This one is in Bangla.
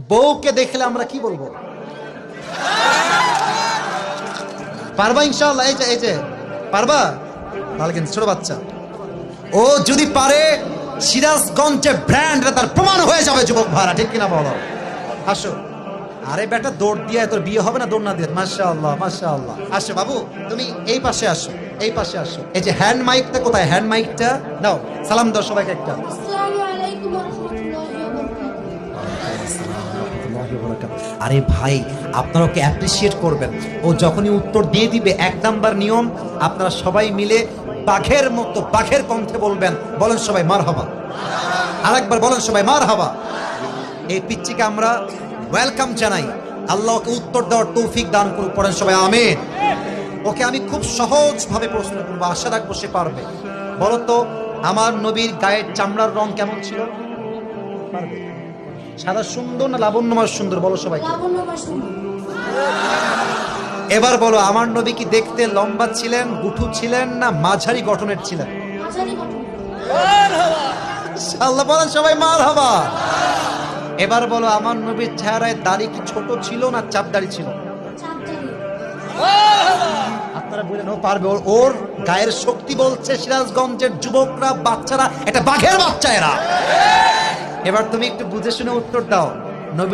বউকে দেখলে আমরা কি বলবো? পারবা ইনশাআল্লাহ? এই যে পারবা? তাহলে কিন্তু ছোট বাচ্চা, ও যদি পারে সিরাজগঞ্জে ব্র্যান্ড তার প্রমাণ হয়ে যাবে যুবক ভাড়া, ঠিক কিনা বলো? আসো। আরে বেটা দৌড় দিয়ে তোর বিয়ে হবে না দৌড় না দিয়ে? মাশাআল্লাহ মাশাআল্লাহ। আসো বাবু, তুমি এই পাশে আসো, এই পাশে আসো। এই যে হ্যান্ড মাইকটা কোথায়? হ্যান্ড মাইকটা নাও, সালাম দাও সবাইকে একটা। আসসালামু আলাইকুম ওয়া রাহমাতুল্লাহি ওয়া বারাকাতুহু। আরে ভাই, আপনারা ওকে অ্যাপ্রিসিয়েট করবেন। ও যখনই উত্তর দিয়ে দিবে, ১ নাম্বার নিয়ম, আপনারা সবাই মিলে বাঘের মতো বাঘের কণ্ঠে বলবেন। বলেন সবাই মারহাবা। আরেকবার বলেন সবাই মারহাবা। এই পিচ্চিকে আমরা ওয়েলকাম জানাই। আল্লাহ ওকে উত্তর দেওয়ার তৌফিক দান করুন। পড়েন সবাই আমিন। ওকে আমি খুব সহজ ভাবে প্রশ্ন করবো, আশা রাখবো সে পারবে। বলো তো, আমার নবীর গায়ের চামড়ার রং কেমন ছিল? পারবে? সাদা সুন্দর না লাবণ্যময় সুন্দর? বলো সবাই। লাবণ্যময় সুন্দর। এবার বলো, আমার নবী কি দেখতে লম্বা ছিলেন, গুঠু ছিলেন, না মাঝারি গঠনের ছিলেন? মাঝারি গঠন। আল্লাহ বলেন সবাই মারহাবা। এবার বলো, আমার নবীর চেহারায় দাড়ি কি ছোট ছিল না চাপ দাড়ি ছিল? চাঁদদারি। আপনারা বলেন ও পারবে। ওর গায়ের শক্তি বলছে সিরাজগঞ্জের যুবকরা, বাচ্চারা, এটা বাঘের বাচ্চা এরা। এবার তুমি একটু বুঝে শুনে উত্তর দাও।